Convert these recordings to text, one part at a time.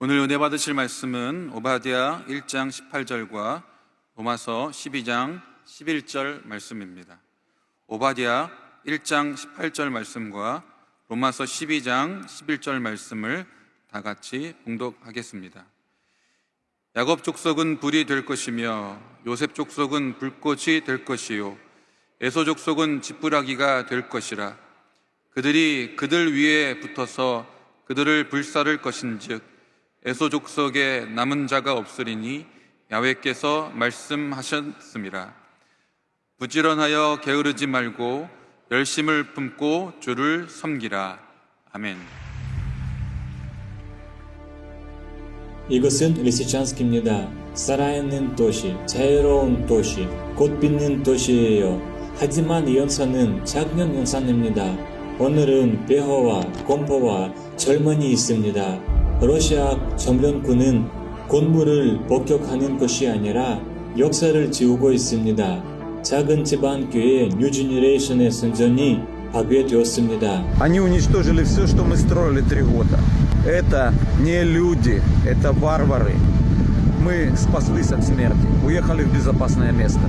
오늘 은혜 받으실 말씀은 오바댜 1장 18절과 로마서 12장 11절 말씀입니다. 오바댜 1장 18절 말씀과 로마서 12장 11절 말씀을 다 같이 봉독하겠습니다. 야곱 족속은 불이 될 것이며 요셉 족속은 불꽃이 될 것이요 에서 족속은 지푸라기가 될 것이라. 그들이 그들 위에 붙어서 그들을 불사를 것인즉 에서 족속에 남은 자가 없으리니 야훼께서 말씀하셨습니다. 부지런하여 게으르지 말고 열심을 품고 주를 섬기라. 아멘. 이것은 리시찬스키입니다. 살아있는 도시, 자유로운 도시, 꽃 피는 도시예요. 하지만 이 영상은 작년 영상입니다. 오늘은 배허와 공포와 젊은이 있습니다. 러시아 점령군은 건물을 폭격하는 것이 아니라 역사를 지우고 있습니다. 작은 집안 교회 뉴제너레이션의 선전이 파괴되었습니다. Они уничтожили все, что мы строили 3 года. Это не люди, это варвары. Мы спаслись от смерти, уехали в безопасное место.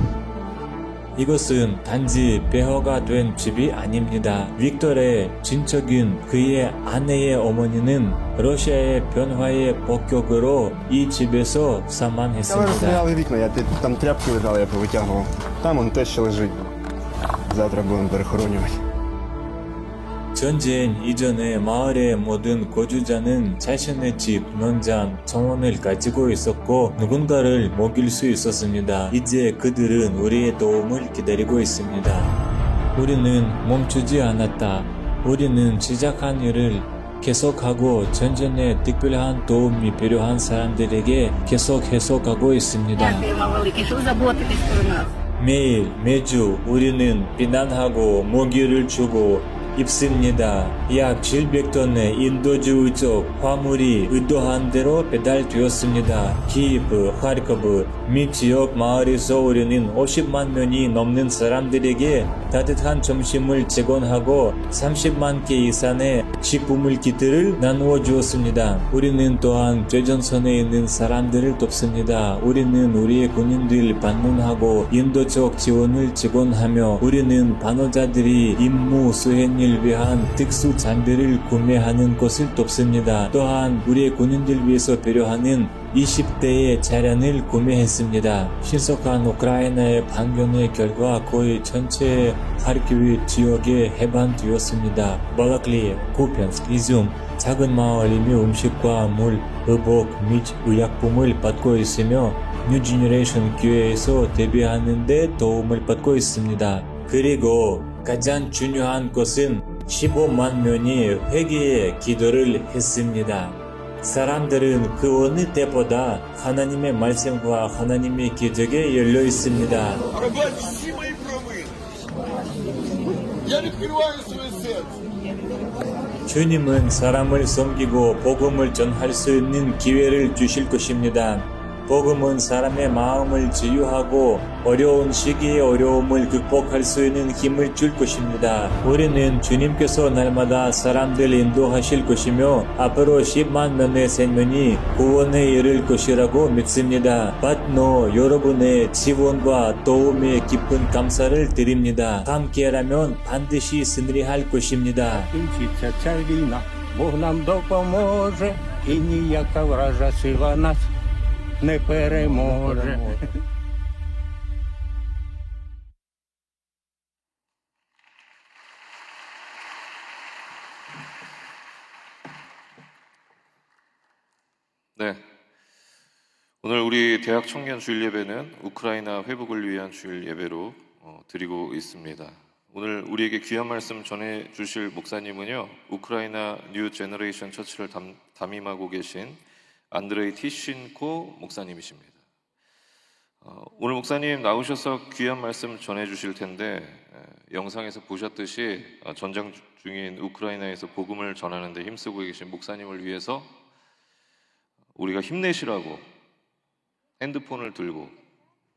이것은 단지 배허가 된 집이 아닙니다. 빅tor의 친척인 그의 아내의 어머니는 러시아의 변화의 폭격으로 이 집에서 Я 사망했습니다. розстріляли вікна, там тряпки лежали, я повитягував. Там он те ще лежить. Завтра будемо перехоронювати. 전쟁 이전에 마을의 모든 거주자는 자신의 집, 농장, 정원을 가지고 있었고 누군가를 먹일 수 있었습니다. 이제 그들은 우리의 도움을 기다리고 있습니다. 우리는 멈추지 않았다. 우리는 시작한 일을 계속하고 전쟁에 특별한 도움이 필요한 사람들에게 계속 해석하고 있습니다. Дякую вам велике, що ви заботитесь про нас. 매일, 매주 우리는 비난하고 먹이를 주고 입습니다. 약 700톤의 인도주의적 화물이 의도한 대로 배달되었습니다. 키이브, 하르코브 및 지역 마을에서 우리는 50만 명이 넘는 사람들에게 따뜻한 점심을 제공하고 30만 개 이상의 식품을 키트를 나누어 주었습니다. 우리는 또한 최전선에 있는 사람들을 돕습니다. 우리는 우리의 군인들 방문하고 인도적 지원을 제공하며 우리는 반호자들이 임무 수행을 위한 특수 장비를 구매하는 것을 돕습니다. 또한 우리의 군인들 위해서 필요한 20대의 차량을 구매했습니다. 신속한 우크라이나의 반격의 결과 거의 전체 하르키브 지역에 해방되었습니다. 발라클리에, 쿠펜스크, 이줌, 작은 마을이며 음식과 물, 의복 및 의약품을 받고 있으며 뉴제너레이션 교회에서 대비하는 데 도움을 받고 있습니다. 그리고 가장 중요한 것은 15만 명이 회개의 기도를 했습니다. 사람들은 그 어느 때보다 하나님의 말씀과 하나님의 기적에 열려 있습니다. Пробач всі мої провини. Я відкриваю своє серце. 주님은 사람을 섬기고 복음을 전할 수 있는 기회를 주실 것입니다. 복음은 사람의 마음을 치유하고 어려운 시기의 어려움을 극복할 수 있는 힘을 줄 것입니다. 우리는 주님께서 날마다 사람들 인도하실 것이며 앞으로 10만 명의 생명이 구원에 이를 것이라고 믿습니다. 받노 여러분의 지원과 도움에 깊은 감사를 드립니다. 함께라면 반드시 승리할 것입니다. Кінчиться ця війна, Бог нам допоможе, і ніяка вража сила нас не переможе. 네, 오늘 우리 대학 청년 주일 예배는 우크라이나 회복을 위한 주일 예배로 드리고 있습니다. 오늘 우리에게 귀한 말씀 전해 주실 목사님은요, 우크라이나 뉴 제너레이션 처치를 담임하고 계신 안드레이 티신코 목사님이십니다. 오늘 목사님 나오셔서 귀한 말씀 전해 주실 텐데 영상에서 보셨듯이 전쟁 중인 우크라이나에서 복음을 전하는 데 힘쓰고 계신 목사님을 위해서 우리가 힘내시라고 핸드폰을 들고,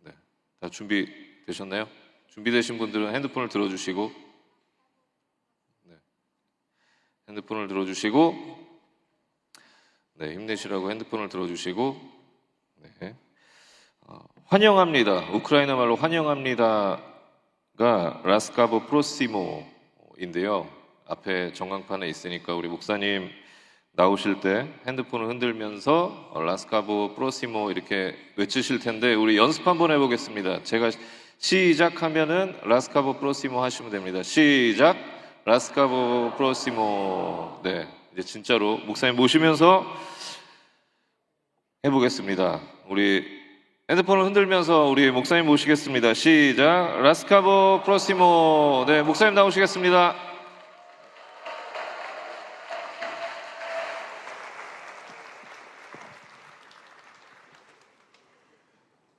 네, 다 준비되셨나요? 준비되신 분들은 핸드폰을 들어주시고, 네, 핸드폰을 들어주시고, 네, 힘내시라고 핸드폰을 들어주시고, 네. 환영합니다. 우크라이나 말로 환영합니다가 라스카보 프로시모인데요. 앞에 전광판에 있으니까 우리 목사님 나오실 때 핸드폰을 흔들면서 라스카보 프로시모 이렇게 외치실 텐데 우리 연습 한번 해보겠습니다. 제가 시작하면은 라스카보 프로시모 하시면 됩니다. 시작! 라스카보 프로시모. 네, 이제 진짜로 목사님 모시면서 해보겠습니다. 우리 핸드폰을 흔들면서 우리 목사님 모시겠습니다. 시작! 라스카보 프로시모. 네, 목사님 나오시겠습니다.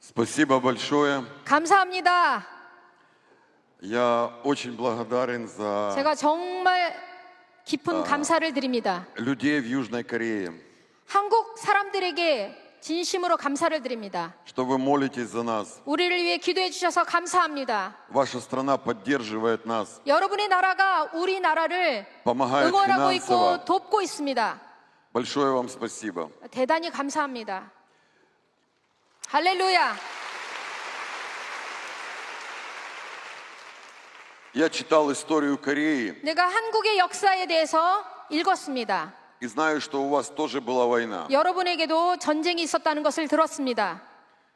Спасибо большое. 감사합니다. Я очень благодарен за 제가 정말 깊은 감사를 드립니다. людей в Южной Корее, 한국 사람들에게 진심으로 감사를 드립니다. что вы молитесь за нас. 우리를 위해 기도해 주셔서 감사합니다. Ваша страна поддерживает нас, 여러분의 나라가 우리 나라를 помогает 응원하고 финансово. 있고 돕고 있습니다. Большое вам спасибо. 대단히 감사합니다. 할렐루야. Я читал историю Кореи 내가 한국의 역사에 대해서 읽었습니다. и знаю, что у вас тоже была война. 여러분에게도 전쟁이 있었다는 것을 들었습니다.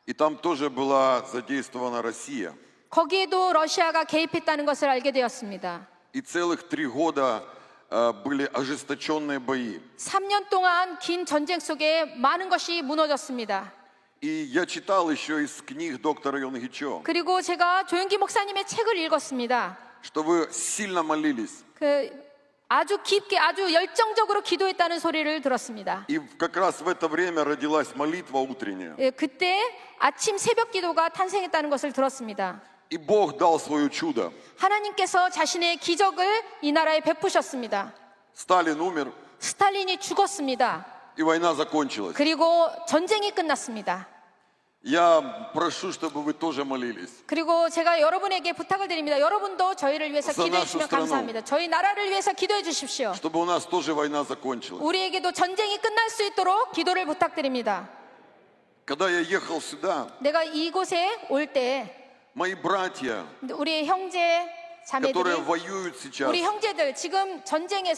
И там тоже была задействована Россия. 거기에도 러시아가 개입했다는 것을 알게 되었습니다. И целых 3 года были ожесточенные бои. 3년 동안 긴 전쟁 속에 많은 것이 무너졌습니다. И я читал еще из книг доктора Йонгичо, 그리고 제가 조영기 목사님의 책을 읽었습니다. что вы сильно молились. 아주 깊게 아주 열정적으로 기도했다는 소리를 들었습니다. И как раз в это время родилась молитва утренняя. 그때 아침 새벽 기도가 탄생했다는 것을 들었습니다. И Бог дал свое чудо. 하나님께서 자신의 기적을 이 나라에 베푸셨습니다. Сталин умер, 스탈린이 죽었습니다. и война закончилась. 그리고 전쟁이 끝났습니다. Я прошу, чтобы вы тоже молились. 그리고 제가 여러분에게 부탁을 드립니다. 여러분도 저희를 위해서 За 기도해 нашу 주시면 страну. 감사합니다. 저희 나라를 위해서 기도해 주십시오. Чтобы у нас тоже война закончилась. 우리에게도 전쟁이 끝날 수 있도록 기도를 부탁드립니다. Когда я ехал сюда, 내가 이곳에 올 때 мои братья, 우리 형제 которые 자매들이 воюют сейчас, 우리 형제들 지금 전쟁에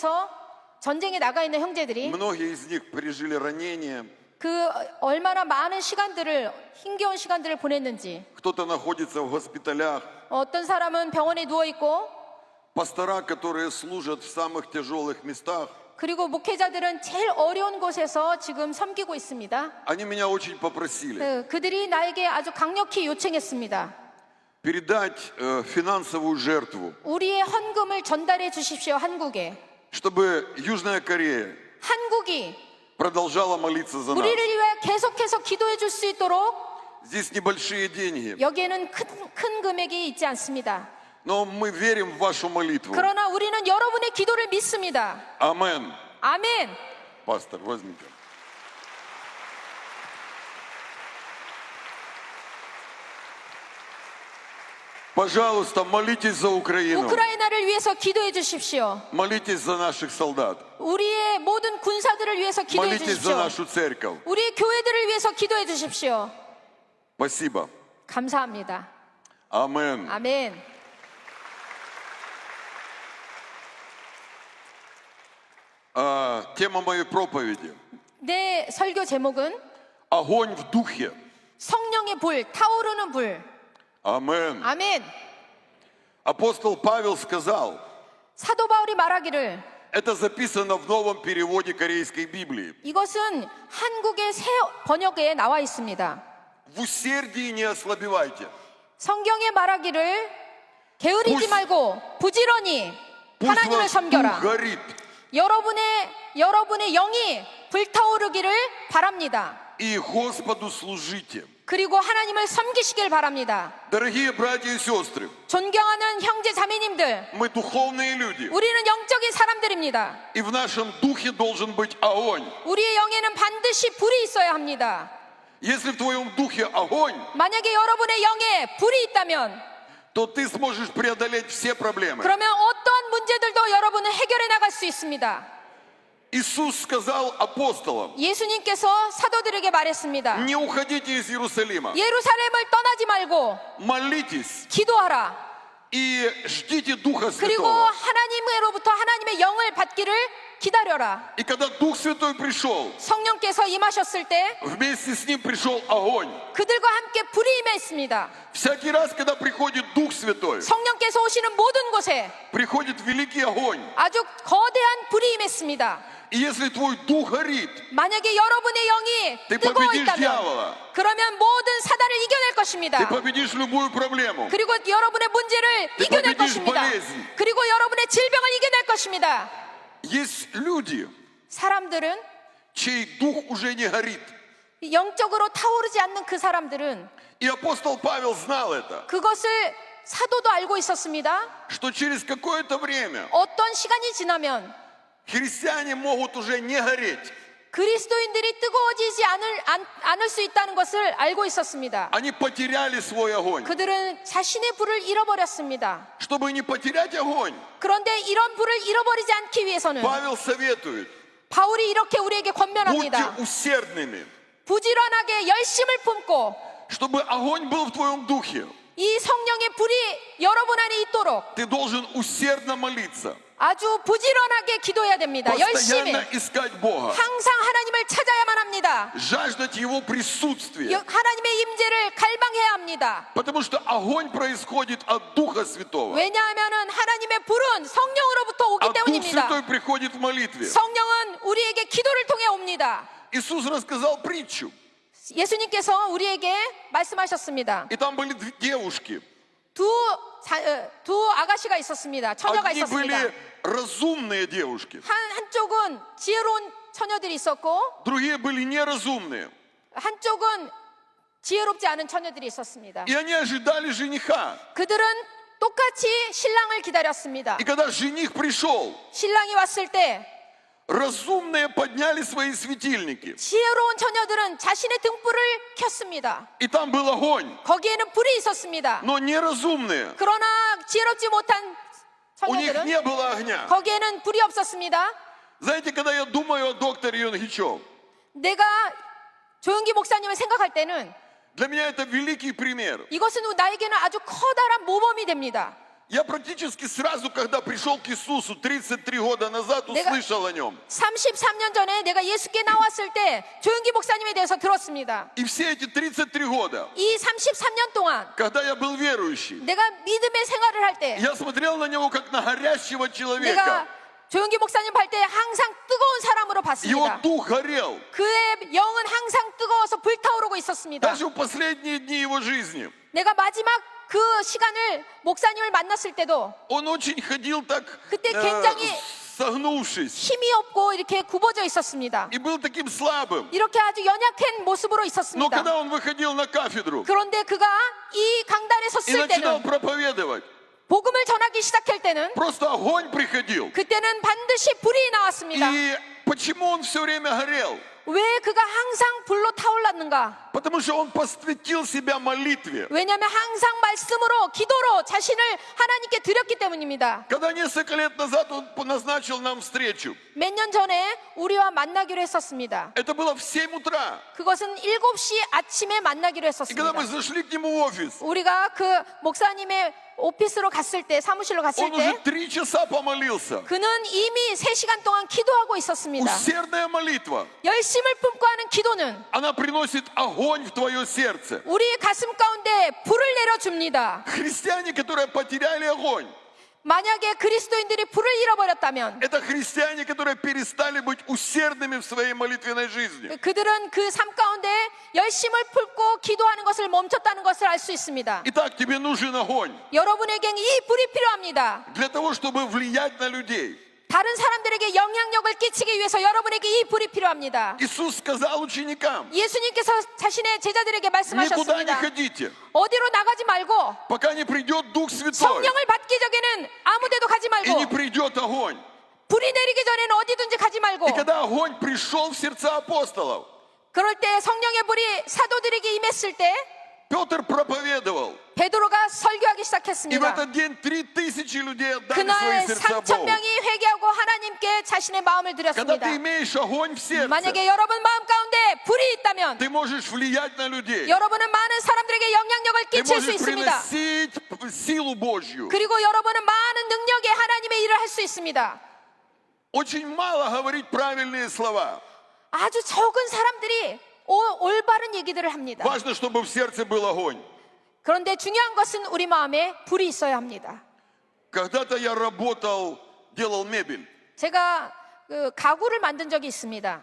나가 있는 형제들이 многие из них пережили ранения, 그 얼마나 많은 시간들을 힘겨운 시간들을 보냈는지 кто-то находится в госпиталях, 어떤 사람은 병원에 누워 있고 пастора, которые служат в самых тяжелых местах, 그리고 목회자들은 제일 어려운 곳에서 지금 섬기고 있습니다. они меня очень попросили 그들이 나에게 아주 강력히 요청했습니다. передать финансовую жертву, 우리의 헌금을 전달해 주십시오. 한국에 чтобы Южная Корея 한국이 продолжала молиться за нас. 우리를 위해 계속해서 기도해 줄 수 있도록 Здесь небольшие деньги, 여기에는 큰 금액이 있지 않습니다. но мы верим в вашу молитву. 그러나 우리는 여러분의 기도를 믿습니다. Амен. 아멘. Пастор, возьмите. Пожалуйста, молитесь за Украину. 우크라이나를 위해서 기도해 주십시오. Молитесь за наших солдат. 우리의 모든 군사들을 위해서 기도해 Молитесь за 주십시오. нашу церковь. 우리의 교회들을 위해서 기도해 주십시오. Спасибо. 감사합니다. Амен. 아멘. Тема моей проповеди. 내 설교 제목은 Огонь в духе. 성령의 불, 타오르는 불. Амен. 아멘. Апостол Павел сказал, 사도 바울이 말하기를 это записано в новом переводе корейской Библии. 이것은 한국의 새 번역에 나와 있습니다. В усердии не ослабевайте. 성경에 말하기를 게으르지 말고 부지런히 Пусть 하나님을 ваш дух 섬겨라. горит. 여러분의 영이 불타오르기를 바랍니다. И Господу служите. 그리고 하나님을 섬기시길 바랍니다. Дорогие братья и сестры, 존경하는 형제 자매님들, мы духовные люди. 우리는 영적인 사람들입니다. И в нашем духе должен быть огонь. 우리의 영에는 반드시 불이 있어야 합니다. Если в твоем духе огонь, 만약에 여러분의 영에 불이 있다면 то ты сможешь преодолеть все проблемы. 그러면 어떠한 문제들도 여러분은 해결해 나갈 수 있습니다. Иисус сказал апостолам: 예수님께서 사도들에게 말했습니다. не уходите из Иерусалима, 예루살렘을 떠나지 말고 молитесь 기도하라. и ждите Духа 그리고 Святого. 하나님으로부터 하나님의 영을 받기를 기다려라. И когда Дух Святой пришел, 성령께서 임하셨을 때 вместе с Ним пришел огонь. 그들과 함께 불이 임했습니다. Всякий раз, когда приходит Дух Святой, 성령께서 오시는 모든 곳에 приходит великий огонь. 아주 거대한 불이 임했습니다. И если твой дух горит, 만약에 여러분의 영이 ты 뜨거워 победишь 있다면 дьявола, 그러면 모든 사단을 이겨낼 ты 것입니다. победишь любую проблему. 그리고 여러분의 문제를 Ты 이겨낼 победишь 것입니다. болезнь. 그리고 여러분의 질병을 이겨낼 것입니다. Есть люди, 사람들은 чей дух уже не горит. 영적으로 타오르지 않는 그 사람들은 И апостол Павел знал это, 그것을 사도도 알고 있었습니다. что через какое-то время 어떤 시간이 지나면 христиане могут уже не гореть. 그리스도인들이 뜨거워지지 않을 수 있다는 것을 알고 있었습니다. Они потеряли свой огонь. 그들은 자신의 불을 잃어버렸습니다. Чтобы не потерять огонь, 그런데 이런 불을 잃어버리지 않기 위해서는 Павел советует: 바울이 이렇게 우리에게 будьте 권면합니다. усердными, 부지런하게 열심을 품고 чтобы огонь был в твоем духе. 이 성령의 불이 여러분 안에 있도록 Ты должен усердно молиться, 아주 부지런하게 기도해야 됩니다. 열심히 постоянно искать Бога, 항상 하나님을 찾아야만 합니다. жаждать Его присутствия. 하나님의 임재를 갈망해야 합니다. Потому что огонь происходит от Духа Святого, 왜냐하면 하나님의 불은 성령으로부터 오기 а Дух 때문입니다. Святой приходит в молитве. 성령은 우리에게 기도를 통해 옵니다. Иисус рассказал притчу, 예수님께서 우리에게 말씀하셨습니다. и там были две девушки. 두 아가씨가 있었습니다. 처녀가 Одни 있었습니다. были разумные девушки, 한쪽은 지혜로운 처녀들이 있었고 другие были неразумные. 한쪽은 지혜롭지 않은 처녀들이 있었습니다. И они ожидали жениха. 그들은 똑같이 신랑을 기다렸습니다. И когда жених пришел, 신랑이 왔을 때 разумные подняли свои светильники. 지혜로운 처녀들은 자신의 등불을 켰습니다. И там был огонь. 거기에는 불이 있었습니다. Но неразумные, 그러나 지혜롭지 못한 у них 처녀들은 не было огня. 거기에는 불이 없었습니다. Знаете, когда я думаю о докторе Йонгичо, 내가 조영기 목사님을 생각할 때는 для меня это великий пример. 이것은 나에게는 아주 커다란 모범이 됩니다. Я практически сразу, когда пришел к Иисусу 33 года назад, услышал о нем. 33년 전에 내가 예수께 나왔을 때 조영기 목사님에 대해서 들었습니다. И все эти 33 года, 이 33년 동안 когда я был верующий, 내가 믿음의 생활을 할 때 я смотрел на него как на горящего 내가 человека. 조영기 목사님 볼 때 항상 뜨거운 사람으로 Его 봤습니다. дух горел. 그의 영은 항상 뜨거워서 불타오르고 있었습니다. Даже в последние дни его жизни. 내가 마지막 그 시간을 목사님을 만났을 때도 Он очень ходил так, 그때 굉장히 согнувшись. 힘이 없고 이렇게 굽어져 있었습니다. И был таким слабым. 이렇게 아주 연약한 모습으로 Но 있었습니다. когда он выходил на кафедру 그런데 그가 이 강단에 и 섰을 начинал 때는 проповедовать, 복음을 전하기 시작할 때는 просто огонь приходил. 그때는 반드시 불이 나왔습니다. И почему он все время горел? 왜 그가 항상 불로 타올랐는가? Потому что он посвятил себя молитве. 왜냐하면 항상 말씀으로 기도로 자신을 하나님께 드렸기 때문입니다. Когда несколько лет назад он назначил нам встречу, 몇 년 전에 우리와 만나기로 했었습니다. это было в 7 утра. 그것은 7시 아침에 만나기로 И когда 했었습니다. мы зашли к нему в офис, 우리가 그 목사님의 오피스로 갔을 때, 사무실로 갔을 он уже 때 3 часа помолился. 그는 이미 3시간 동안 기도하고 있었습니다. Усердная молитва, 열심을 품고 하는 기도는 она приносит огонь в твое сердце. 우리 가슴 가운데 불을 내려줍니다. Христиане, которые потеряли огонь, 만약에 그리스도인들이 불을 잃어버렸다면 это христиане, которые перестали быть усердными в своей молитвенной жизни. 그들은 그 삶 가운데 열심을 품고 기도하는 것을 멈췄다는 것을 알 수 있습니다. Итак, тебе нужен огонь 여러분에겐 이 불이 필요합니다. для того, чтобы влиять на людей. 다른 사람들에게 영향력을 끼치기 위해서 여러분에게 이 불이 필요합니다. Иисус сказал ученикам: 예수님께서 자신의 제자들에게 никуда не 말씀하셨습니다. ходите, 어디로 나가지 말고 пока не придет Дух Святой 성령을 받기 전에는 아무데도 가지 и не 말고 придет огонь. 불이 내리기 전에는 어디든지 가지 말고 И когда огонь пришел в сердца апостолов, 그럴 때 성령의 불이 사도들에게 임했을 때 Петр проповедовал. 베드로가 설교하기 И в 시작했습니다. этот день 3000 людей отдали свои 그날 сердца 3,000 Богу. 명이 회개하고 하나님께 자신의 마음을 Когда 드렸습니다. ты имеешь огонь в сердце, 만약에 여러분 마음 가운데 불이 있다면 ты можешь влиять на людей. 여러분은 많은 사람들에게 영향력을 Ты 끼칠 수 можешь 있습니다. приносить силу Божью. 그리고 여러분은 많은 능력의 하나님의 일을 할 수 있습니다. Очень мало говорить правильные слова. 아주 적은 사람들이 올바른 얘기들을 합니다. Важно, чтобы в сердце был огонь. 그런데 중요한 것은 우리 마음에 불이 있어야 합니다. Когда-то я работал, делал мебель. 제가 그 가구를 만든 적이 있습니다.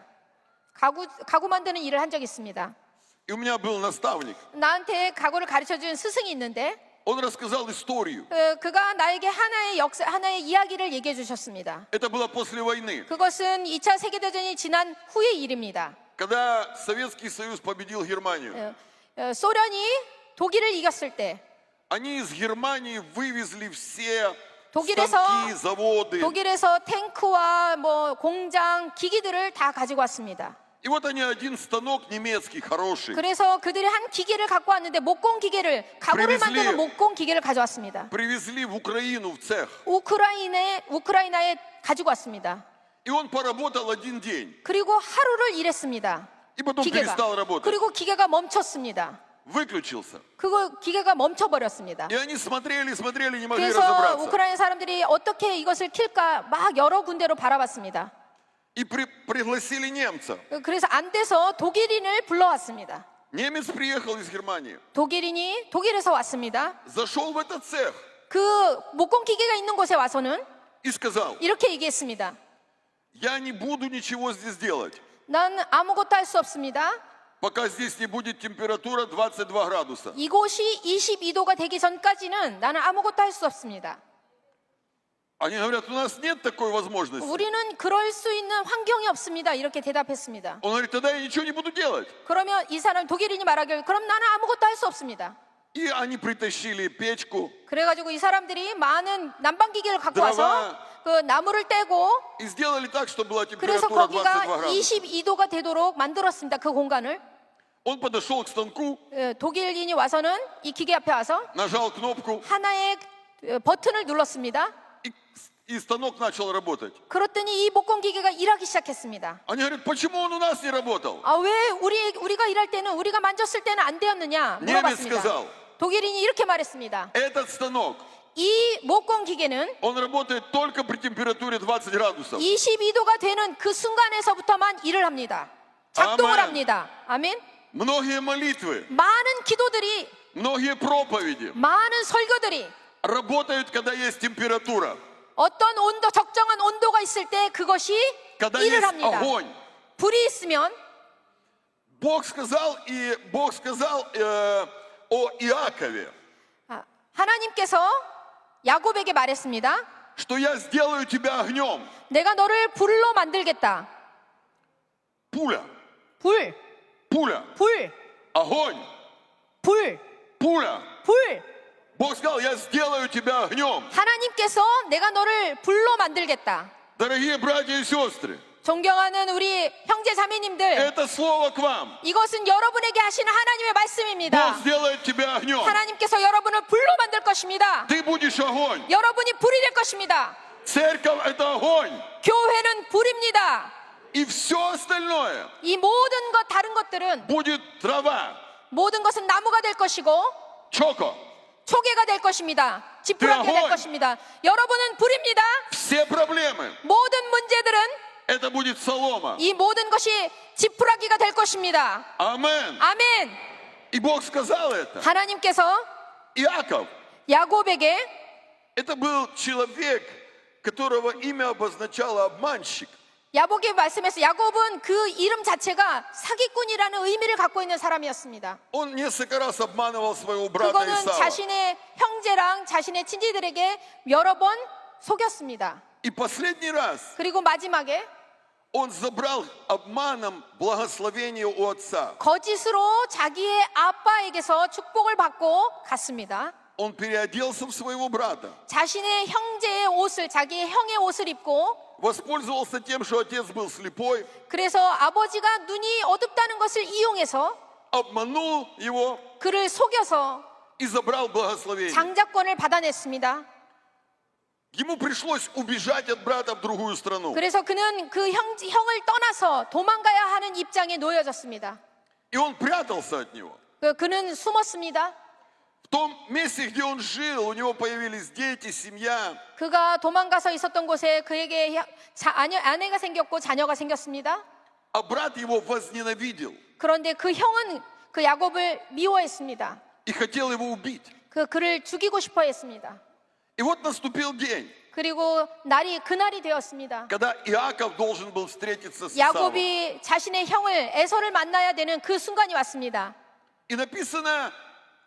가구 만드는 일을 한 적이 있습니다. И у меня был наставник. 나한테 가구를 가르쳐준 스승이 있는데 Он рассказал историю. 그가 나에게 하나의 역사, 하나의 이야기를 얘기해 주셨습니다. Это было после войны. 그것은 2차 세계대전이 지난 후의 일입니다. Когда Советский Союз победил Германию, 소련이 독일을 이겼을 때 они из Германии вывезли все 독일에서 станки, заводы. 독일에서 탱크와 뭐 공장, 기기들을 다 가지고 왔습니다. И вот они один станок немецкий, хороший, 그래서 그들이 한 기계를 갖고 왔는데 목공 기계를 가구를 Привезли. 만드는 목공 기계를 가져왔습니다. привезли в Украину, в цех. 우크라이나에 가지고 왔습니다. И он поработал один день. 그리고 하루를 일했습니다. И потом 기계가. перестал работать. 그리고 기계가 멈췄습니다. Выключился. 기계가 멈춰버렸습니다. И они смотрели, смотрели, не могли 그래서 разобраться. 우크라이나 사람들이 어떻게 이것을 킬까 막 여러 군데로 바라봤습니다. И пригласили немца. 그래서 안 돼서 독일인을 불러왔습니다. Немец приехал из Германии. 독일인이 독일에서 왔습니다. Зашел в этот цех 그 목공 기계가 있는 곳에 와서는 и сказал: 이렇게 얘기했습니다. я не буду ничего здесь делать, 난 아무것도 할 수 없습니다. пока здесь не будет температура 22 градуса. 이곳이 22도가 되기 전까지는 나는 아무것도 할 수 없습니다. Они говорят: у нас нет такой возможности. 우리는 그럴 수 있는 환경이 없습니다. 이렇게 대답했습니다. Он говорит: тогда я ничего не буду делать. 그러면 이 사람 독일인이 말하길 그럼 나는 아무것도 할 수 없습니다. И они притащили печку 그래가지고 이 사람들이 많은 난방기계를 갖고 와서 그 나무를 떼고 и сделали так, чтобы была 그래서 температура 거기가 22 градуса. 22도가 되도록 만들었습니다. 그 공간을. Он подошел к станку, 독일인이 와서는 이 기계 앞에 와서 нажал кнопку, 하나의 버튼을 눌렀습니다. и станок начал работать. 그랬더니 이 목공 기계가 일하기 시작했습니다. Они говорят: почему он у нас не работал? 아, 왜 우리가 일할 때는 우리가 만졌을 때는 안 되었느냐 물어봤습니다. сказал: 독일인이 이렇게 말했습니다. этот станок, 이 목공 기계는 он работает только при температуре 20 градусов. 22도가 되는 그 순간에서부터만 일을 합니다. 작동을 아멘. 합니다. 아멘. Многие молитвы, 많은 기도들이, многие проповеди 많은 설교들이 работают, когда есть температура, 어떤 적정한 온도가 있을 때 그것이 когда 일을 есть 합니다. огонь. 불이 있으면 Бог сказал о Иакове, 하나님께서 야곱에게 말했습니다. что я сделаю тебя огнем. 내가 너를 불로 만들겠다. Пуля, 불, огонь, 불. Бог сказал: я сделаю тебя огнем. 하나님께서 내가 너를 불로 만들겠다. Дорогие братья и сестры, 존경하는 우리 형제 자매님들, это слово к вам. 이것은 여러분에게 하시는 하나님의 Бог 말씀입니다. сделает тебя огнем. 하나님께서 여러분을 불로 만들 것입니다. Ты будешь огонь. 여러분이 불이 될 것입니다. Церковь — это огонь. 교회는 불입니다. И все остальное 이 모든 다른 것들은 будет трава, 모든 것은 나무가 될 것이고 choco. 초계가 될 것입니다. 지푸라기가 될 것입니다. 여러분은 불입니다. Все проблемы 모든 문제들은 это будет солома. 이 모든 것이 지푸라기가 될 것입니다. Амен. 아멘. И Бог сказал это. 하나님께서 Иаков 야곱에게 это был человек, которого имя обозначало обманщик. 야곱의 말씀에서 야곱은 그 이름 자체가 사기꾼이라는 의미를 갖고 있는 사람이었습니다. Он несколько раз обманывал своего брата 그거는 Исава. 자신의 형제랑 자신의 친지들에게 여러 번 속였습니다. И последний раз 그리고 마지막에 он забрал обманом благословение у отца. 거짓으로 자기의 아빠에게서 축복을 받고 갔습니다. Он переоделся в своего брата. 자신의 형제의 옷을, 자기의 형의 옷을 입고 Воспользовался тем, что отец был слепой. 그래서 아버지가 눈이 어둡다는 것을 이용해서 Обманул его 그를 속여서 и забрал благословение. 장자권을 받아냈습니다. Ему пришлось убежать от брата в другую страну. 그래서 그는 그 형을 떠나서 도망가야 하는 입장에 놓여졌습니다. И он прятался от него. 그는 숨었습니다. В том месте, где он жил, у него появились дети, семья. 그가 도망가서 있었던 곳에 그에게 아내가 생겼고 자녀가 생겼습니다. А брат его возненавидел 그런데 그 형은 그 야곱을 미워했습니다. и хотел его убить. 그를 죽이고 싶어 했습니다. И вот наступил день, 그리고 그날이 되었습니다. когда Иаков должен был встретиться с Исавом. 야곱이 자신의 형을 에서를 만나야 되는 그 순간이 왔습니다. И написано,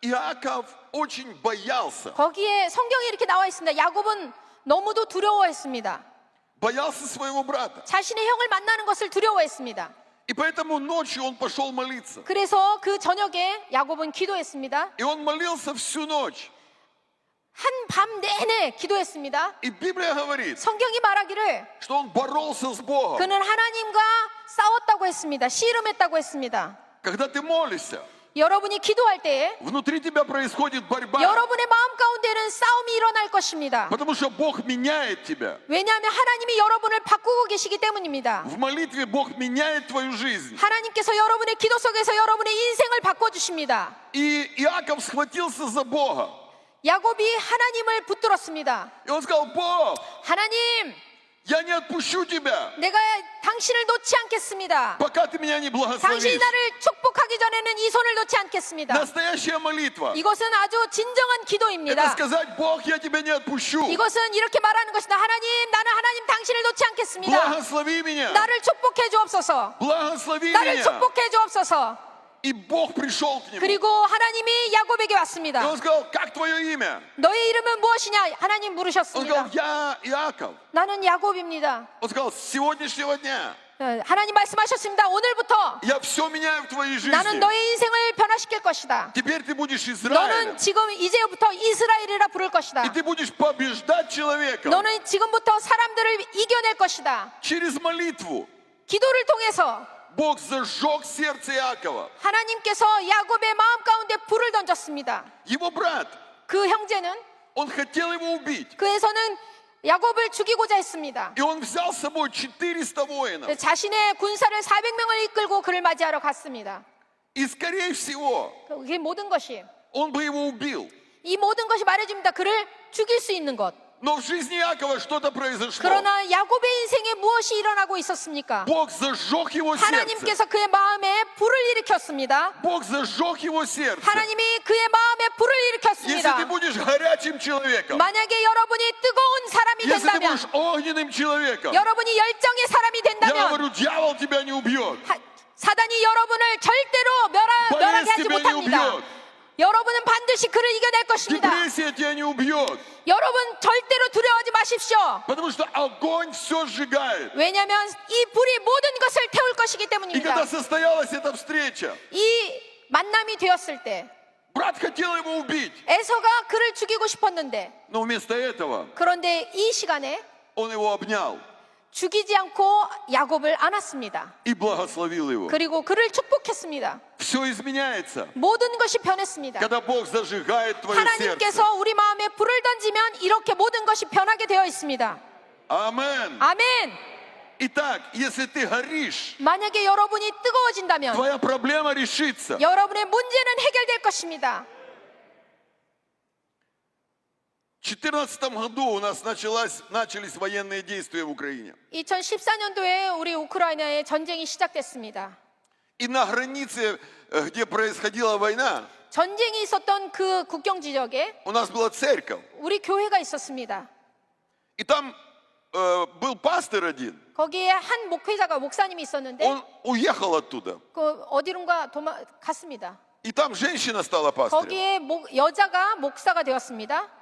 Иаков очень боялся. 거기에 성경에 이렇게 나와 있습니다. 야곱은 너무도 두려워했습니다. Боялся своего брата. 자신의 형을 만나는 것을 두려워했습니다. И поэтому ночью он пошел молиться. 그래서 그 저녁에 야곱은 기도했습니다. И он молился всю ночь. 한 밤 내내 기도했습니다. И Библия говорит, 성경이 말하기를 что он боролся с Богом. 그는 하나님과 싸웠다고 했습니다. 씨름했다고 했습니다. Когда ты молишься, 여러분이 기도할 때에 внутри тебя происходит борьба. 여러분의 마음 가운데는 싸움이 일어날 것입니다. Потому что Бог меняет тебя. 왜냐하면 하나님이 여러분을 바꾸고 계시기 때문입니다. В молитве Бог меняет твою жизнь. 하나님께서 여러분의 기도 속에서 여러분의 인생을 바꿔주십니다. И Иаков схватился за Бога. 야곱이 하나님을 붙들었습니다. И он сказал, Бог, 하나님, я не отпущу тебя, 내가 당신을 놓지 않겠습니다. пока ты меня не 당신이 благословишь. 나를 축복하기 전에는 이 손을 놓지 않겠습니다. Настоящая молитва. 이것은 아주 진정한 Это 기도입니다. сказать, Бог, я тебя не отпущу. 이것은 이렇게 말하는 것이다. 하나님, 나는 하나님 당신을 놓지 않겠습니다. Благослови меня. 나를 축복해 주옵소서. Благослови 나를 меня. 축복해 주옵소서. И Бог пришел к нему. 그리고 하나님이 야곱에게 И 왔습니다. он сказал, как твое имя? 너의 이름은 무엇이냐? 하나님 Он 물으셨습니다. сказал, я Иаков. 나는 야곱입니다. Он сказал, с сегодняшнего дня 하나님 말씀하셨습니다. 오늘부터 я все меняю в твоей 나는 жизни. 너의 인생을 변화시킬 것이다. Теперь ты будешь 너는 Израилем. 지금 이제부터 이스라엘이라 부를 것이다. И ты будешь побеждать человека 너는 지금부터 사람들을 이겨낼 것이다. через молитву. 기도를 통해서 Бог зажег сердце Иакова. 하나님께서 야곱의 마음 가운데 불을 던졌습니다. Его брат, 그 형제는 он хотел его убить. 그에서는 야곱을 죽이고자 했습니다. И он взял с собой 400 воинов. 자신의 군사를 400명을 이끌고 그를 맞이하러 갔습니다. И скорее всего, 그게 모든 것이 он бы его убил. 이 모든 것이 말해줍니다. 그를 죽일 수 있는 것. Но в жизни Иакова что-то произошло. 그러나 야곱의 인생에 무엇이 일어나고 있었습니까? Бог зажег его сердце. 하나님께서 그의 마음에 불을 일으켰습니다. Бог зажег его сердце. 하나님이 그의 마음에 불을 Если 일으켰습니다. ты будешь горячим человеком, 만약에 여러분이 뜨거운 사람이 если ты 된다면, будешь огненным человеком, 여러분이 열정의 사람이 я 된다면 говорю, дьявол тебя не убьет. 사단이 여러분을 절대로 멸하게 하지 болезнь тебя не 못합니다. убьет. 여러분은 반드시 그를 이겨낼 것입니다. Депрессия тебя не убьет. 여러분 절대로 두려워하지 마십시오. Потому что огонь все сжигает. 왜냐하면 이 불이 모든 것을 태울 것이기 И 때문입니다. когда состоялась эта встреча, 이 만남이 되었을 때 брат хотел его убить. 에서가 그를 죽이고 싶었는데, Но вместо этого 그런데 이 시간에 он его обнял 죽이지 않고 야곱을 안았습니다. и благословил его. 그리고 그를 축복했습니다. Все изменяется, 모든 것이 변했습니다. когда Бог зажигает твое сердце. 하나님께서 우리 마음에 불을 던지면 이렇게 모든 것이 변하게 되어 있습니다. Амен. 아멘. Итак, если ты горишь, 만약에 여러분이 뜨거워진다면 твоя проблема решится. 여러분의 문제는 해결될 것입니다. В 2014 году у нас начались военные действия в Украине. 2014년도에 우리 우크라이나에 전쟁이 시작됐습니다. И на границе, где происходила война, 전쟁이 있었던 그 국경 지역에 у нас была церковь. 우리 교회가 있었습니다. И там был пастор один. 거기에 한 목사님이 있었는데 Он уехал оттуда. 그 어디론가 갔습니다. И там женщина стала пастором. 거기에 여자가 목사가 되었습니다.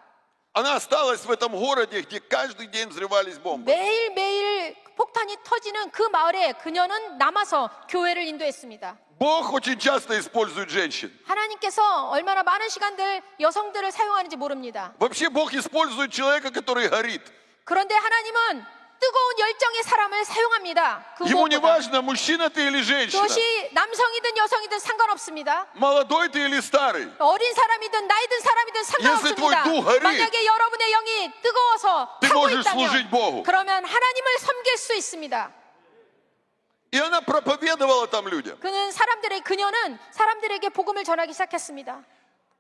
Она осталась в этом городе, где каждый день взрывались бомбы. 매일매일 폭탄이 터지는 그 마을에 그녀는 남아서 교회를 인도했습니다. Бог очень часто использует женщин. 하나님께서 얼마나 많은 시간들 여성들을 사용하는지 모릅니다. Вообще Бог использует человека, который горит. 그런데 하나님은 뜨거운 열정의 사람을 사용합니다. 그 Ему не 무엇보다. важно, мужчина ты или женщина, 그것이 남성이든 여성이든 상관없습니다. молодой ты или старый. 어린 사람이든 나이 든 사람이든 Если твой 상관없습니다. дух горит, 만약에 여러분의 영이 뜨거워서 ты 타고 можешь служить Богу. 있다면 그러면 하나님을 섬길 수 있습니다. И она проповедовала там людям. 그녀는 사람들에게 복음을 전하기 시작했습니다.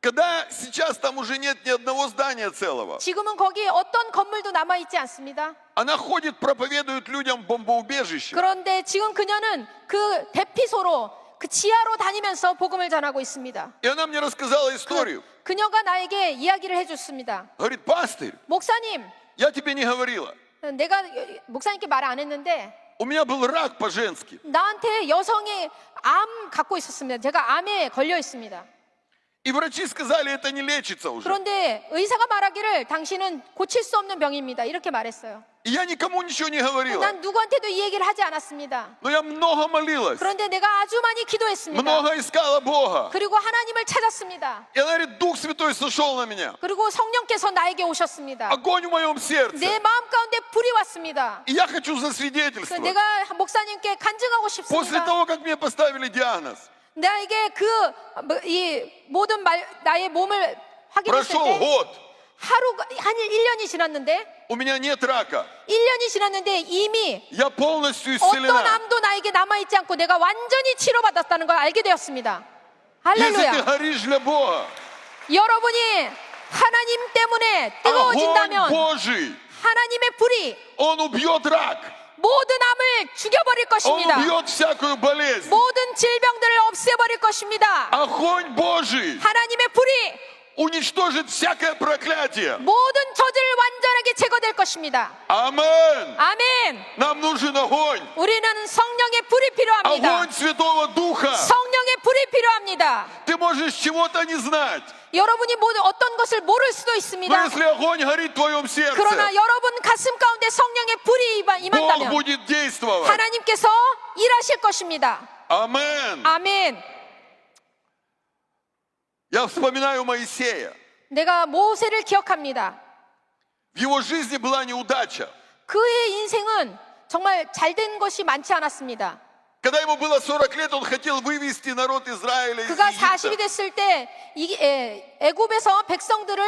Когда сейчас там уже нет ни одного здания целого, 지금은 거기 어떤 건물도 남아있지 않습니다. она ходит, проповедует людям в бомбоубежище. 그런데 지금 그녀는 그 대피소로 그 지하로 다니면서 복음을 전하고 있습니다. И она мне рассказала историю. 그녀가 나에게 이야기를 해줬습니다. Говорит, пастырь, 목사님, я тебе не говорила. 내가 목사님께 말 안 했는데 У меня был рак по-женски. 나한테 여성이 암 갖고 있었습니다. 제가 암에 걸려 있습니다. И врачи сказали, это не лечится уже. 그런데 의사가 말하기를 당신은 고칠 수 없는 병입니다. 이렇게 말했어요. И я никому ничего не говорила. 난 누구한테도 이 얘기를 하지 않았습니다. Но я много молилась, 그런데 내가 아주 많이 기도했습니다. много искала Бога. 그리고 하나님을 찾았습니다. И она говорит, Дух Святой сошел на меня. 그리고 성령께서 나에게 오셨습니다. Огонь в моем сердце. 내 마음 가운데 불이 왔습니다. И я хочу 그래서 засвидетельствовать. 내가 목사님께 간증하고 После 싶습니다. того, как мне поставили диагноз, 나에게 이 모든 나의 몸을 확인했을 прошел 때 год, 하루가 한 1년이 지났는데 у меня нет рака. 1년이 지났는데 이미 Я полностью 어떤 исцелена. 암도 나에게 남아있지 않고 내가 완전히 치료받았다는 걸 알게 되었습니다. Если ты 할렐루야. горишь для Бога, 여러분이 하나님 때문에 огонь 뜨거워진다면 Божий, 하나님의 불이 Он убьет рак. 모든 암을 죽여버릴 Он 것입니다. убьет всякую болезнь. 모든 질병들을 없애버릴 것입니다. Огонь Божий 하나님의 불이 уничтожит всякое проклятие. 모든 저주를 완전하게 제거될 것입니다. Амен. 아멘. Нам нужен огонь. 우리는 성령의 불이 필요합니다. Огонь Святого Духа. 성령의 불이 필요합니다. Ты можешь чего-то не знать, 여러분이 어떤 것을 모를 수도 но 있습니다. если огонь горит в твоем сердце, 그러나 여러분 가슴 가운데 성령의 불이 Бог 임한다면 будет действовать. 하나님께서 일하실 것입니다. Амен. 아멘. Я вспоминаю Моисея. 내가 모세를 기억합니다. В его жизни была неудача. 그의 인생은 정말 잘된 것이 많지 않았습니다. Когда ему было 40 лет, он хотел вывести народ Израиля из 그가 40이 Египта. 됐을 때 애굽에서 백성들을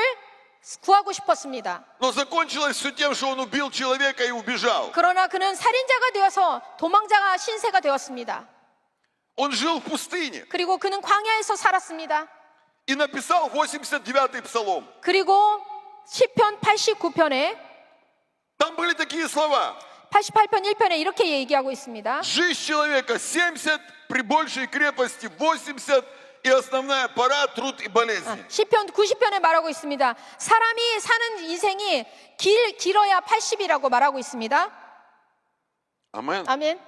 구하고 싶었습니다. Но закончилось все тем, что он убил человека и убежал. 그러나 그는 살인자가 되어서 도망자가 신세가 되었습니다. Он жил в пустыне 그리고 그는 광야에서 살았습니다. и написал 89-й псалом. 그리고 시편 89편에 Там были такие слова. 88편 1편에 이렇게 얘기하고 있습니다. Жизнь человека 70 при большей крепости, 80 и основная пора, труд и болезни. 시편 90편에 말하고 있습니다. 사람이 사는 인생이 길어야 80이라고 말하고 있습니다. Амен. 아멘.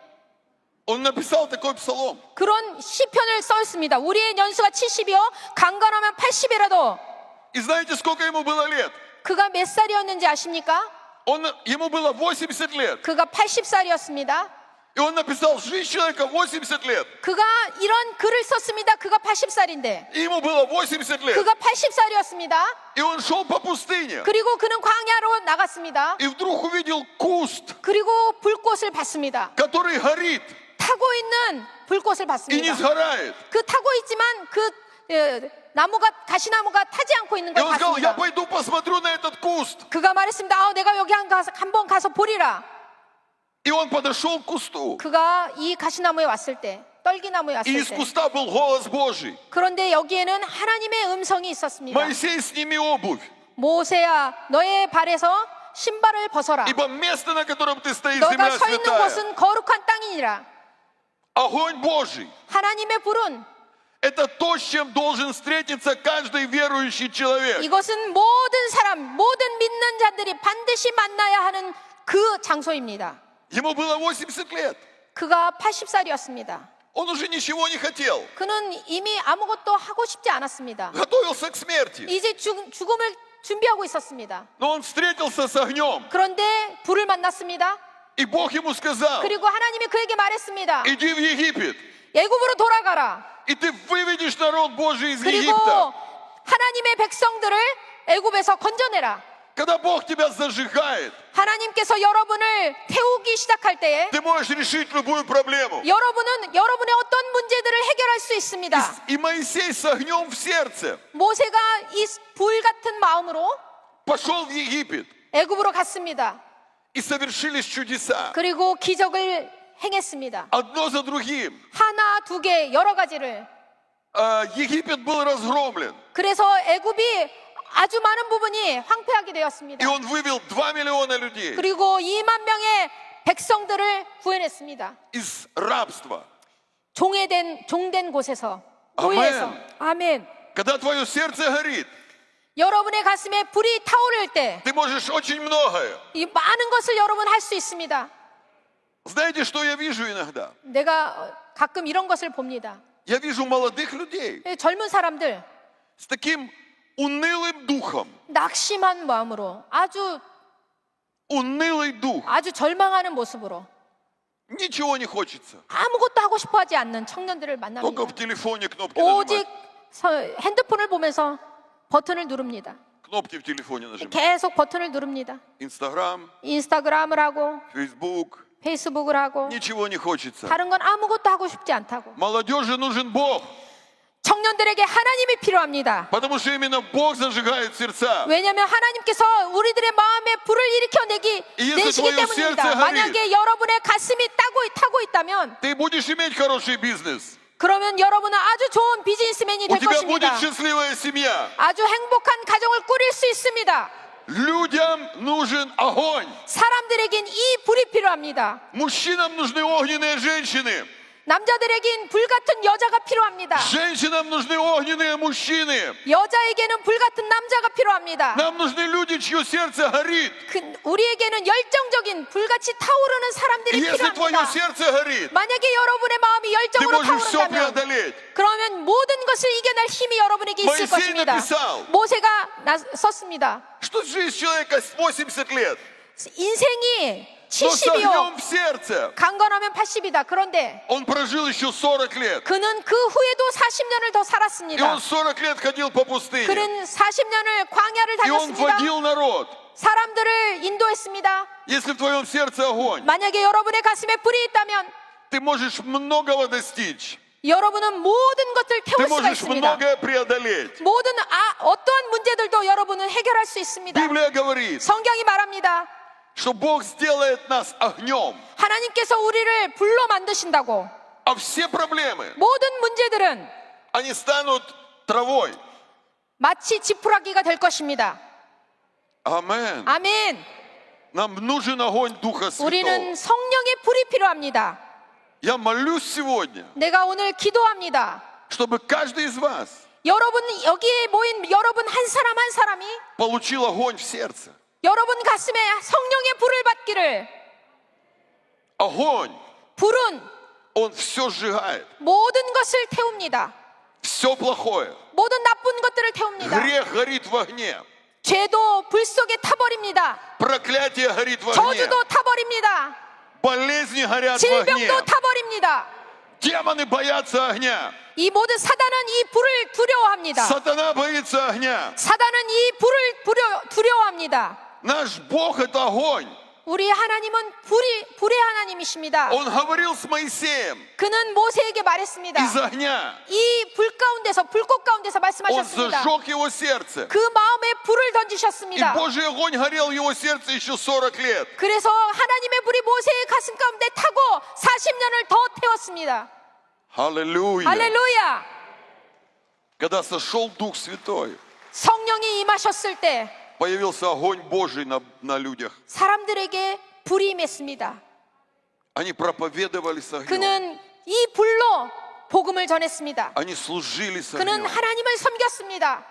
Он написал такой псалом. 그런 시편을 썼습니다. 우리의 연수가 70이요 강건하면 80이라도. И знаете, сколько ему было лет? 그가 몇 살이었는지 아십니까? Ему было 80 лет. 그가 80살이었습니다. И он написал, жизнь человека 80 лет. 그가 이런 글을 썼습니다. 그가 80살인데 И ему было 80 лет. 그가 80살이었습니다. И он шел по пустыне. 그리고 그는 광야로 나갔습니다. И вдруг увидел куст, 그리고 불꽃을 봤습니다. который горит 타고 있는 불꽃을 и не 봤습니다. сгорает. 그 타고 있지만 그 가시나무가 타지 않고 있는 И 걸 он сказал, я 봤습니다. пойду посмотрю на этот куст. 그가 말했습니다. 내가 여기 한번 가서 보리라. И он подошел к кусту. 그가 이 가시나무에 왔을 때, 떨기나무에 И 왔을 из 때. куста был голос Божий. 그런데 여기에는 하나님의 음성이 있었습니다. Моисей, сними обувь, 모세야, 너의 발에서 신발을 벗어라. ибо место, на котором ты стоишь, 너가 земля 서 있는 святая. 곳은 거룩한 땅이니라. Огонь Божий. 하나님의 불은 Это то, с чем должен встретиться каждый верующий человек. 이것은 모든 사람, 모든 믿는 자들이 반드시 만나야 하는 그 장소입니다. Ему было 80 лет. 그가 80살이었습니다. Он уже ничего не хотел. 그는 이미 아무것도 하고 싶지 않았습니다. Готовился к смерти. 이제 죽음을 준비하고 있었습니다. Но он встретился с огнем. 그런데 불을 만났습니다. И Бог ему сказал, 그리고 하나님이 그에게 말했습니다. иди в Египет. 애굽으로 돌아가라. И ты выведешь народ Божий из 그리고 Египта. 하나님의 백성들을 애굽에서 건져내라. Когда Бог тебя зажигает, 하나님께서 여러분을 태우기 시작할 때에 ты можешь решить любую проблему. 여러분은 여러분의 어떤 문제들을 해결할 수 있습니다. И Моисей с огнем в сердце 모세가 이 불 같은 마음으로 пошел в Египет, 애굽으로 갔습니다. и совершились чудеса. 그리고 기적을 행했습니다. Одно за другим. 하나, 두 개, 여러 가지를. Египет был разгромлен, 그래서 애굽이 아주 많은 부분이 황폐하게 되었습니다. и он вывел 2 миллиона людей 그리고 2만 명의 백성들을 구해냈습니다. из рабства. 종된 곳에서, 노예에서. 아멘. Когда твое сердце горит, 여러분의 가슴에 불이 타오를 때 ты можешь очень многое. 이 많은 것을 여러분 할 수 있습니다. Знаете, что я вижу иногда? 내가 가끔 이런 것을 봅니다. Я вижу молодых людей 젊은 사람들 с таким унылым духом. 낙심한 마음으로 Унылый дух. 아주 절망하는 모습으로 Ничего не хочется. 아무것도 하고 싶어하지 않는 청년들을 Только 만납니다. в телефоне кнопки 오직 нажимать. 핸드폰을 보면서 버튼을 누릅니다. Кнопки в телефоне нажимать. 계속 버튼을 누릅니다. Инстаграм, 인스타그램을 하고 Фейсбук. 페이스북을 하고 Ничего не хочется. 다른 건 아무것도 하고 싶지 않다고. Молодежи нужен Бог. 청년들에게 하나님이 필요합니다. Потому что именно Бог зажигает сердца. 왜냐하면 하나님께서 우리들의 마음에 불을 일으켜내시기 예수 때문입니다. твое 만약에 여러분의 가슴이 타고 있다면 Ты будешь иметь хороший бизнес. 그러면 여러분은 아주 좋은 비즈니스맨이 У 될 тебя 것입니다. будет счастливая семья. 아주 행복한 가정을 꾸릴 수 있습니다. Людям нужен огонь. 사람들에겐 이 불이 필요합니다. Мужчинам нужны огненные женщины. 남자들에겐 불 같은 여자가 필요합니다. Женщинам нужны огненные мужчины. 여자에게는 불 같은 남자가 필요합니다. Нам нужны люди, чье сердце горит. 우리에게는 열정적인 불같이 타오르는 사람들이 Если твое 필요합니다. сердце горит, 만약에 여러분의 마음이 ты 열정으로 можешь все 타오른다면 преодолеть. 그러면 모든 것을 이겨낼 힘이 여러분에게 있을 모이세이 것입니다. написал. 모세가 썼습니다. Что жизнь человека с 80 лет, 인생이 но с 70이요. огнем в сердце. 강건하면 80이다. 그런데 Он прожил еще 40 лет. 그는 그 후에도 40년을 더 И 살았습니다. он 40 лет ходил по пустыне. 그는 40년을 광야를 И он 다녔습니다. водил народ. 사람들을 인도했습니다. Если в твоем сердце огонь, 만약에 여러분의 가슴에 불이 있다면 ты можешь многого достичь. 여러분은 모든 것들 Ты 태울 수가 можешь 있습니다. многое преодолеть. 모든 어떠한 문제들도 여러분은 해결할 수 있습니다. Библия говорит, 성경이 말합니다. что Бог сделает нас огнем. 하나님께서 우리를 불로 만드신다고. А все проблемы, 모든 문제들은 они станут травой. 마치 지푸라기가 될 것입니다. Амен. 아멘. Нам нужен огонь Духа Святого. 우리는 성령의 불이 필요합니다. Я молюсь сегодня, 내가 오늘 기도합니다. чтобы каждый из вас 여러분 여기에 모인 여러분 한 사람 한 사람이 получил огонь в сердце. 여러분 가슴에 성령의 불을 받기를. Огонь, 불은 он все сжигает. 모든 것을 태웁니다. Все плохое. 모든 나쁜 것들을 태웁니다. Грех горит в огне. 죄도 불 속에 타버립니다. Проклятие горит в огне. 저주도 타버립니다. Болезни горят в огне. 질병도 타버립니다. Демоны боятся огня. 이 모든 사단은 이 불을 두려워합니다. Сатана боится огня. 사단은 이 불을 두려워합니다. Наш Бог это огонь. 우리 하나님은 불의 하나님이십니다. Он говорил с Моисеем 그는 모세에게 말했습니다. из огня. 이 불꽃 가운데서 Он 말씀하셨습니다. зажег его сердце. 그 마음에 불을 И 던지셨습니다. Божий огонь горел в его сердце еще 40 лет. 그래서 하나님의 불이 모세의 가슴 가운데 타고 40년을 더 태웠습니다. Аллилуйя. 할렐루야. Когда сошел Дух Святой, 성령이 임하셨을 때 появился огонь Божий на людях. 사람들에게 불이 임했습니다. Они проповедовали с огнем. 그는 이 불로 복음을 전했습니다. Они служили с 그는 огнем. 하나님을 섬겼습니다.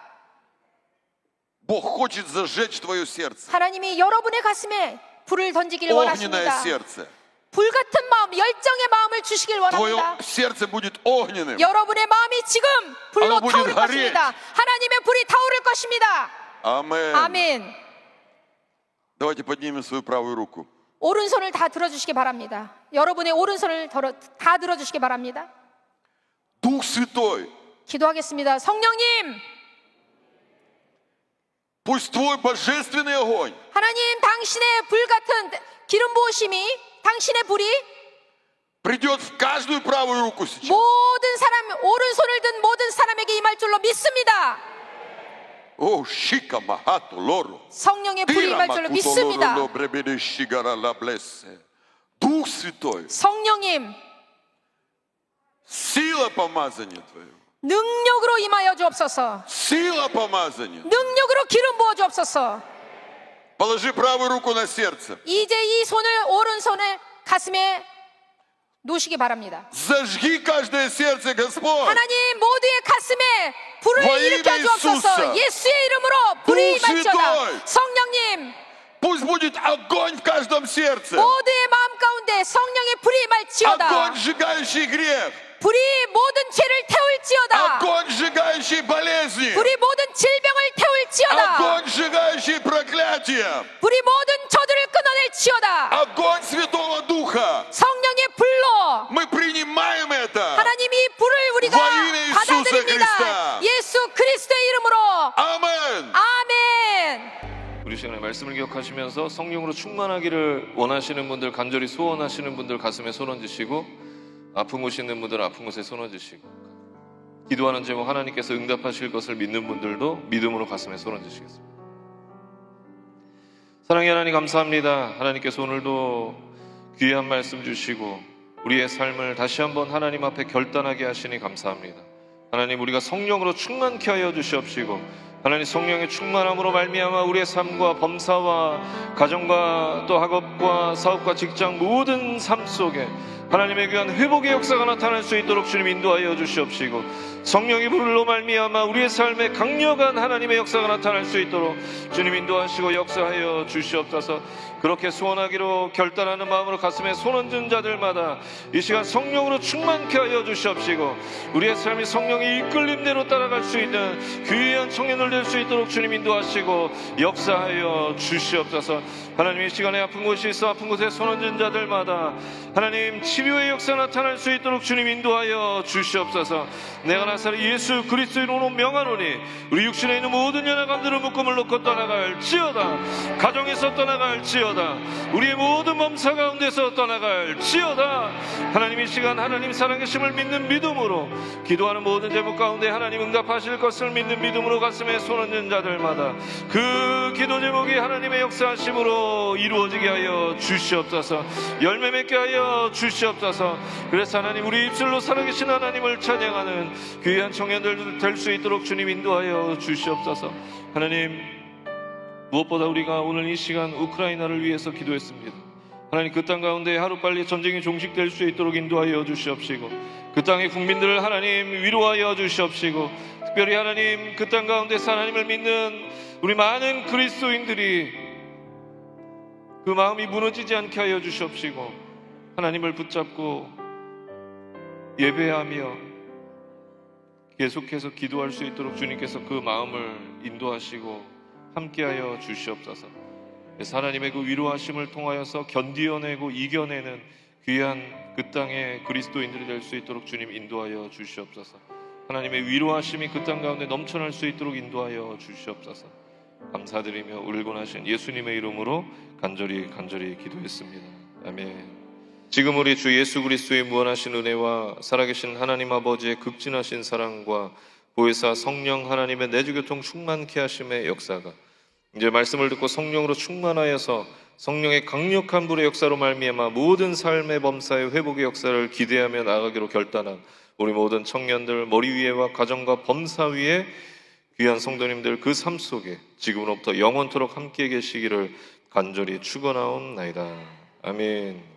Бог хочет зажечь твое сердце. 하나님이 여러분의 가슴에 불을 던지길 Огненное 원하십니다. сердце. 불 같은 마음, 열정의 마음을 주시길 Твое 원합니다. сердце будет огненным. 여러분의 마음이 지금 불로 아무 타오를 불이 것입니다. 하나님의 불이 타오를 것입니다. Амен. 아멘. Давайте поднимем свою правую руку. 오른손을 다 들어주시기 바랍니다. 여러분의 오른손을 다 들어주시기 바랍니다. Дух Святой, 기도하겠습니다. 성령님, Пусть Твой божественный огонь 하나님 당신의 불 같은 기름 부으심이 당신의 불이 придет в каждую правую руку сейчас. 모든 사람 오른손을 든 모든 사람에게 임할 줄로 믿습니다. О, шика махату лору. 성령의 불이 임할 줄로 믿습니다. Дух Святой, 성령님 сила помазания Твоего, 능력으로 임하여 주옵소서. сила помазания. 능력으로 기름 부어 주옵소서. Положи правую руку на сердце. 이제 이 손을 오른손을 가슴에 놓으시기 바랍니다. Зажги каждое сердце, Господь. 하나님 모두의 가슴에 불을 와, 일으켜 이름의 주옵소서. 예수사. 예수의 이름으로 불이 Дух 임할지어다. Святой. 성령님 Пусть будет огонь в каждом сердце. 모두의 마음 가운데 성령의 불이 임할지어다. Огонь, сжигающий грех. 불이 모든 죄를 태울지어다. Огонь, сжигающий болезни. 불이 모든 질병을 태울지어다. Огонь, сжигающий проклятие. 불이 모든 저주를 끊어낼지어다. Огонь Святого Духа. 성령의 불로 Мы принимаем это. 하나님 이 불을 우리가 Во имя Иисуса 받아들입니다. Христа. 예수 그리스도의 이름으로 Амен. 아멘. 우리 시간에 말씀을 기억하시면서 성령으로 충만하기를 원하시는 분들, 간절히 소원하시는 분들 가슴에 손 얹으시고, 아픈 곳이 있는 분들은 아픈 곳에 손 얹으시고, 기도하는 제목 하나님께서 응답하실 것을 믿는 분들도 믿음으로 가슴에 손 얹으시겠습니다. 사랑의 하나님 감사합니다. 하나님께서 오늘도 귀한 말씀 주시고 우리의 삶을 다시 한번 하나님 앞에 결단하게 하시니 감사합니다. 하나님, 우리가 성령으로 충만케 하여 주시옵시고, 하나님 성령의 충만함으로 말미암아 우리의 삶과 범사와 가정과 또 학업과 사업과 직장 모든 삶 속에 하나님의 귀한 회복의 역사가 나타날 수 있도록 주님 인도하여 주시옵시고, 성령의 불로 말미암아 우리의 삶에 강력한 하나님의 역사가 나타날 수 있도록 주님 인도하시고 역사하여 주시옵소서. 그렇게 소원하기로 결단하는 마음으로 가슴에 손 얹은 자들마다 이 시간 성령으로 충만케 하여 주시옵시고, 우리의 삶이 성령의 이끌림대로 따라갈 수 있는 귀한 청년들 될 수 있도록 주님 인도하시고 역사하여 주시옵소서. 하나님, 이 시간에 아픈 곳이 있어 아픈 곳에 손 얹은 자들마다 하나님 치료의 역사 나타날 수 있도록 주님 인도하여 주시옵소서. 내가 나사렛 예수 그리스도 이름으로 명하노니 우리 육신에 있는 모든 연약함들을 묶음을 놓고 떠나갈지어다. 가정에서 떠나갈지어다. 우리의 모든 범사 가운데서 떠나갈지어다. 하나님, 이 시간 하나님 살아계심을 믿는 믿음으로 기도하는 모든 제목 가운데 하나님 응답하실 것을 믿는 믿음으로 가슴에 손 얹은 자들마다 그 기도 제목이 하나님의 역사하심으로 이루어지게 하여 주시옵소서. 열매 맺게 하여 주시옵소서. 그래서 하나님, 우리 입술로 살아계신 하나님을 찬양하는 귀한 청년들 될 수 있도록 주님 인도하여 주시옵소서. 하나님, 무엇보다 우리가 오늘 이 시간 우크라이나를 위해서 기도했습니다. 하나님, 그 땅 가운데 하루빨리 전쟁이 종식될 수 있도록 인도하여 주시옵시고, 그 땅의 국민들을 하나님 위로하여 주시옵시고, 특별히 하나님 그 땅 가운데서 하나님을 믿는 우리 많은 그리스도인들이 그 마음이 무너지지 않게 하여 주시옵시고, 하나님을 붙잡고 예배하며 계속해서 기도할 수 있도록 주님께서 그 마음을 인도하시고 함께하여 주시옵소서. 그래서 하나님의 그 위로하심을 통하여서 견디어내고 이겨내는 귀한 그 땅의 그리스도인들이 될 수 있도록 주님 인도하여 주시옵소서. 하나님의 위로하심이 그 땅 가운데 넘쳐날 수 있도록 인도하여 주시옵소서. 감사드리며 울곤하신 예수님의 이름으로 간절히 기도했습니다. 아멘. 지금 우리 주 예수 그리스도의 무한하신 은혜와 살아계신 하나님 아버지의 극진하신 사랑과 보혜사 성령 하나님의 내주교통 충만케 하심의 역사가 이제 말씀을 듣고 성령으로 충만하여서 성령의 강력한 불의 역사로 말미암아 모든 삶의 범사의 회복의 역사를 기대하며 나아가기로 결단한 우리 모든 청년들 머리 위에와 가정과 범사 위에 귀한 성도님들 그 삶 속에 지금으로부터 영원토록 함께 계시기를 간절히 축원하옵나이다. 아멘.